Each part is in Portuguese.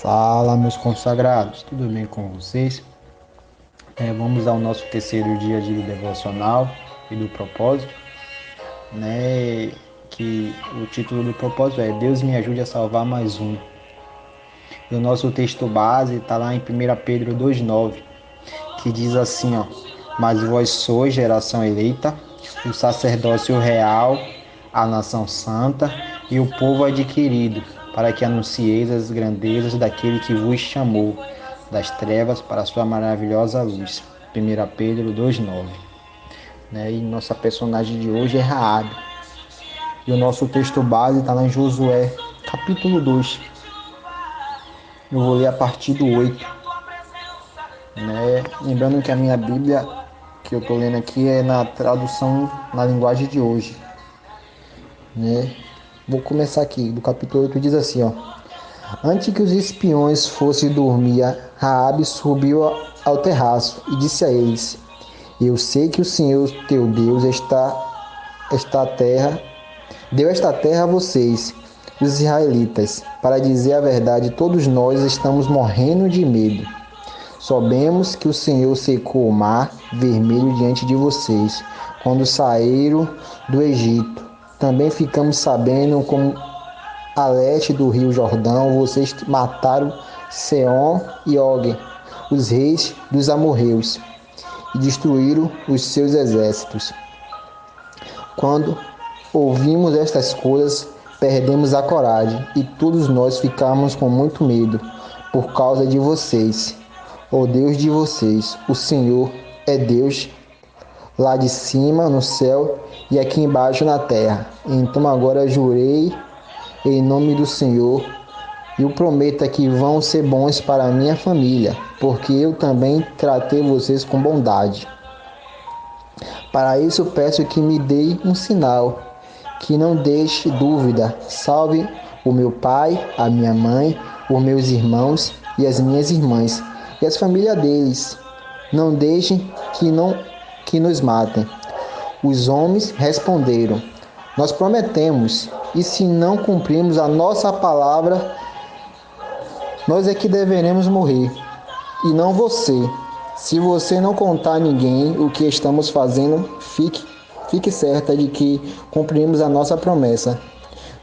Fala, meus consagrados, tudo bem com vocês? Vamos ao nosso terceiro dia de devocional e do propósito, né? Que o título do propósito é Deus me ajude a salvar mais um. E o nosso texto base está lá em 1 Pedro 2,9, que diz assim, ó: Mas vós sois geração eleita, o sacerdócio real, a nação santa e o povo adquirido, para que anuncieis as grandezas daquele que vos chamou das trevas para a sua maravilhosa luz. 1 Pedro 2,9. E nossa personagem de hoje é Raabe. E o nosso texto base está lá em Josué, capítulo 2. Eu vou ler a partir do 8. Lembrando que a minha Bíblia, que eu estou lendo aqui, é na tradução na linguagem de hoje. Vou começar aqui, do capítulo 8 diz assim, ó: Antes que os espiões fossem dormir, Raabe subiu ao terraço e disse a eles: Eu sei que o Senhor teu Deus deu esta terra a vocês, os israelitas. Para dizer a verdade, todos nós estamos morrendo de medo. Soubemos que o Senhor secou o mar vermelho diante de vocês, quando saíram do Egito. Também ficamos sabendo como a leste do rio Jordão vocês mataram Seom e Og, os reis dos amorreus, e destruíram os seus exércitos. Quando ouvimos estas coisas, perdemos a coragem, e todos nós ficamos com muito medo por causa de vocês. O Deus de vocês, o Senhor, é Deus lá de cima no céu e aqui embaixo na terra. Então agora jurei em nome do Senhor e o prometa que vão ser bons para a minha família, porque eu também tratei vocês com bondade. Para isso peço que me dê um sinal, que não deixe dúvida. Salve o meu pai, a minha mãe, os meus irmãos e as minhas irmãs, e as famílias deles. Não deixem que nos matem. Os homens responderam: Nós prometemos, e se não cumprirmos a nossa palavra, nós é que deveremos morrer, e não você. Se você não contar a ninguém o que estamos fazendo, fique certa de que cumpriremos a nossa promessa.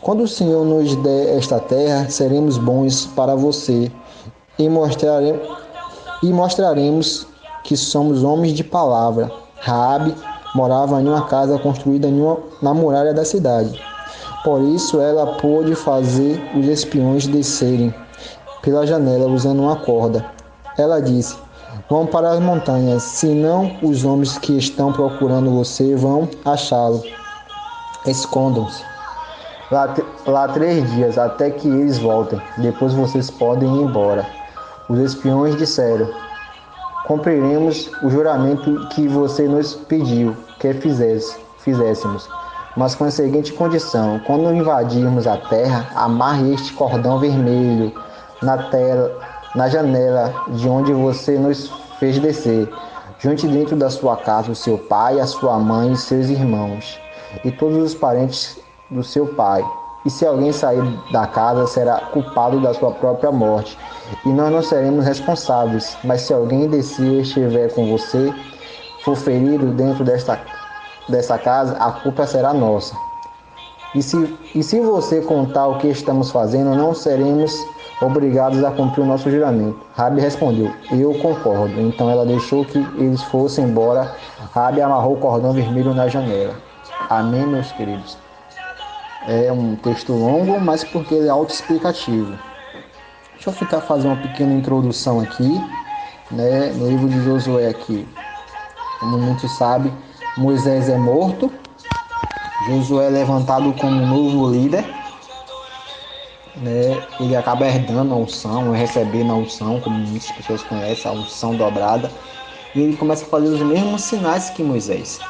Quando o Senhor nos der esta terra, seremos bons para você e mostraremos que somos homens de palavra. Raabe morava em uma casa construída na muralha da cidade. Por isso ela pôde fazer os espiões descerem pela janela usando uma corda. Ela disse: Vão para as montanhas, senão os homens que estão procurando você vão achá-lo. Escondam-se lá 3 dias até que eles voltem. Depois vocês podem ir embora. Os espiões disseram: Cumpriremos o juramento que você nos pediu que fizéssemos, mas com a seguinte condição: quando invadirmos a terra, amarre este cordão vermelho na janela de onde você nos fez descer. Junte dentro da sua casa o seu pai, a sua mãe e seus irmãos, e todos os parentes do seu pai. E se alguém sair da casa, será culpado da sua própria morte, e nós não seremos responsáveis. Mas se alguém descer e estiver com você, for ferido dentro dessa casa, a culpa será nossa. E se você contar o que estamos fazendo, não seremos obrigados a cumprir o nosso juramento. Raabe respondeu: Eu concordo. Então ela deixou que eles fossem embora. Raabe amarrou o cordão vermelho na janela. Amém, meus queridos? É um texto longo, mas porque ele é autoexplicativo. Deixa eu fazer uma pequena introdução aqui, no livro de Josué aqui. Como muitos sabem, Moisés é morto. Josué é levantado como novo líder. Ele acaba herdando a unção, recebendo a unção, como muitas pessoas conhecem, a unção dobrada. E ele começa a fazer os mesmos sinais que Moisés.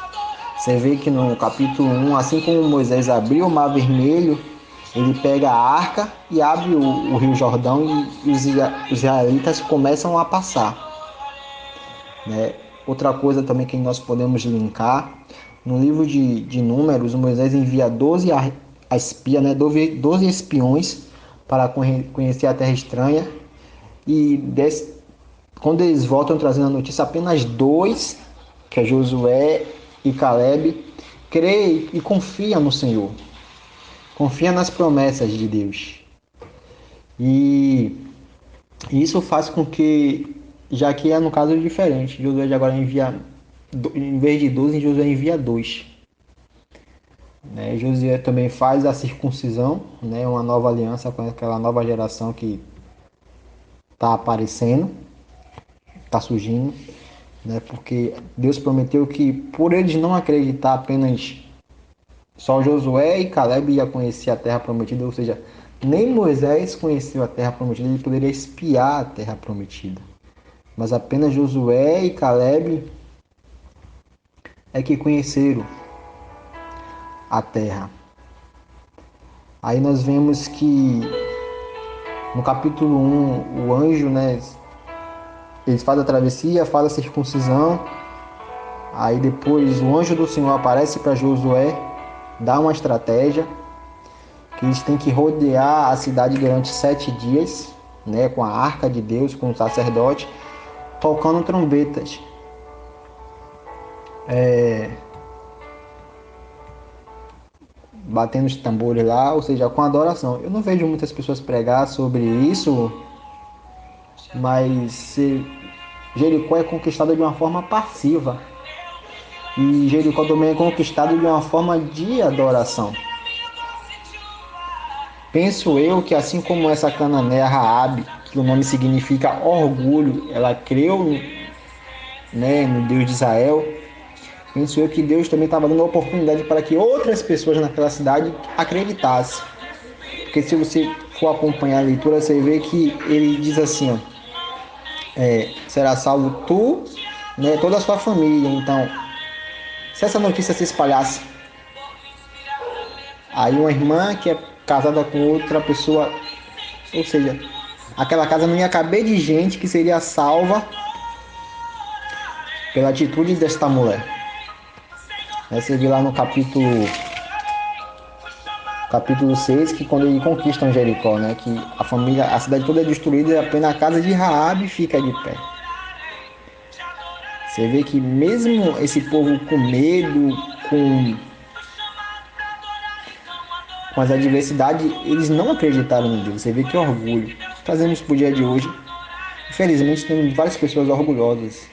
Você vê que no capítulo 1, assim como Moisés abriu o mar vermelho, ele pega a arca e abre o rio Jordão e os israelitas começam a passar. Outra coisa também que nós podemos linkar, no livro de Números, Moisés envia 12 espiões para conhecer a terra estranha E quando eles voltam trazendo a notícia, apenas dois, que é Josué e Caleb, creem e confiam no Senhor. Confia nas promessas de Deus. E isso faz com que, já que é no caso diferente, Josué de agora envia, em vez de 12, Josué envia 2. Né? Josué também faz a circuncisão, né? Uma nova aliança com aquela nova geração que está aparecendo, está surgindo. Né? Porque Deus prometeu que, por eles não acreditar apenas só Josué e Caleb ia conhecer a terra prometida, ou seja, nem Moisés conheceu a terra prometida, ele poderia espiar a terra prometida. Mas apenas Josué e Caleb é que conheceram a terra. Aí nós vemos que no capítulo 1, o anjo, né, eles fazem a travessia, fazem a circuncisão. Aí depois o anjo do Senhor aparece para Josué, dá uma estratégia, que eles têm que rodear a cidade durante 7 dias, né, com a arca de Deus, com o sacerdote, tocando trombetas. Batendo os tambores lá, ou seja, com adoração. Eu não vejo muitas pessoas pregar sobre isso, mas Jericó é conquistada de uma forma passiva. E Jericó também é conquistado de uma forma de adoração. Penso eu que assim como essa cananeia Raabe, que o nome significa orgulho, ela creu, né, no Deus de Israel. Penso eu que Deus também estava dando a oportunidade para que outras pessoas naquela cidade acreditassem. Porque se você for acompanhar a leitura, você vê que ele diz assim, ó, será salvo tu, né, toda a sua família. Então, se essa notícia se espalhasse, aí uma irmã que é casada com outra pessoa, ou seja, aquela casa não ia caber de gente que seria salva pela atitude desta mulher. Você vê lá no capítulo 6, que quando eles conquistam Jericó, né, que a cidade toda é destruída e apenas a casa de Raabe fica de pé. Você vê que mesmo esse povo com medo, com as adversidades, eles não acreditaram em Deus. Você vê que orgulho. Trazemos para o dia de hoje. Infelizmente, tem várias pessoas orgulhosas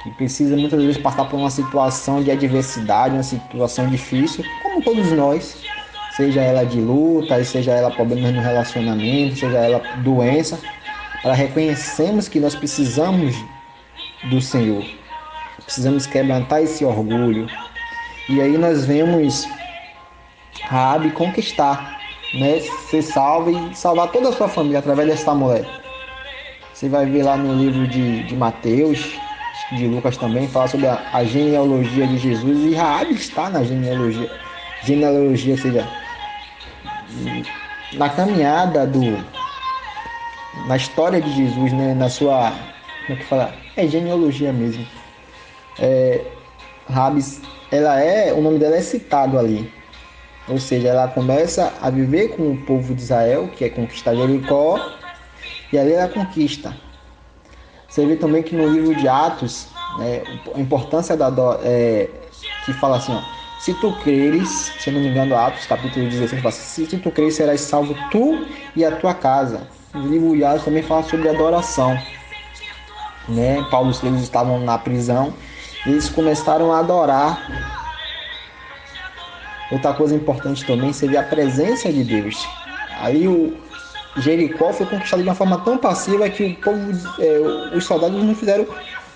que precisam muitas vezes passar por uma situação de adversidade, uma situação difícil, como todos nós. Seja ela de luta, seja ela problemas no relacionamento, seja ela doença, para reconhecermos que nós precisamos do Senhor. Precisamos quebrantar esse orgulho. E aí nós vemos Raabe conquistar, né? Ser salva e salvar toda a sua família através dessa mulher. Você vai ver lá no livro de Mateus, de Lucas também, fala sobre a genealogia de Jesus, e Raabe está na genealogia, ou seja, na caminhada na história de Jesus, né? Na sua, como é que fala? É genealogia mesmo. Raabe, o nome dela é citado ali. Ou seja, ela começa a viver com o povo de Israel, que é conquistar Jericó, e ali ela conquista. Você vê também que no livro de Atos, né, a importância que fala assim, ó, se tu creres, se eu não me engano, Atos capítulo 16, fala assim, se tu creres, serás salvo tu e a tua casa. O livro de Atos também fala sobre adoração. Né? Paulo e Silas estavam na prisão e eles começaram a adorar. Outra coisa importante também seria a presença de Deus. Aí o Jericó foi conquistado de uma forma tão passiva que o povo, os soldados não fizeram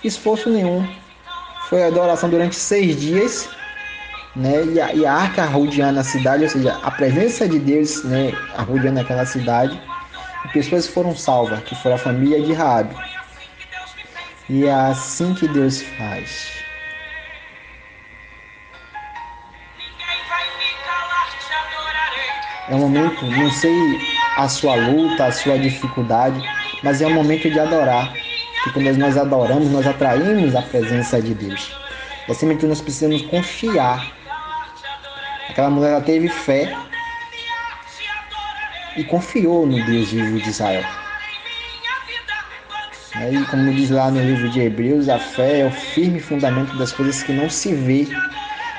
esforço nenhum. Foi adoração durante 6 dias, né? E a arca rodeando a cidade, ou seja, a presença de Deus, né, rodeando aquela cidade. E pessoas foram salvas, que foi a família de Raabe. E é assim que Deus faz. É um momento, não sei a sua luta, a sua dificuldade, mas é um momento de adorar. Porque quando nós adoramos, nós atraímos a presença de Deus. É sempre que nós precisamos confiar. Aquela mulher, ela teve fé e confiou no Deus vivo de Israel. E como diz lá no livro de Hebreus, a fé é o firme fundamento das coisas que não se vê,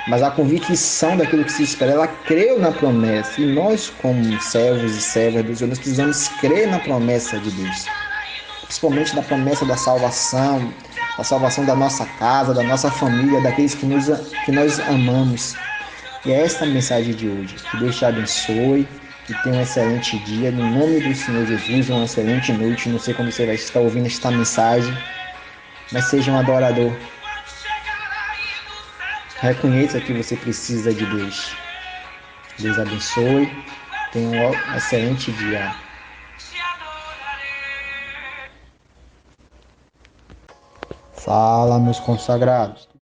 mas a convicção daquilo que se espera. Ela creu na promessa. E nós, como servos e servas do Senhor, nós precisamos crer na promessa de Deus. Principalmente na promessa da salvação da nossa casa, da nossa família, daqueles que nós amamos. E é esta a mensagem de hoje. Que Deus te abençoe, que tenha um excelente dia. No nome do Senhor Jesus, uma excelente noite. Não sei quando você vai estar ouvindo esta mensagem, mas seja um adorador. Reconheça que você precisa de Deus. Deus abençoe. Tenha um excelente dia. Fala, meus consagrados.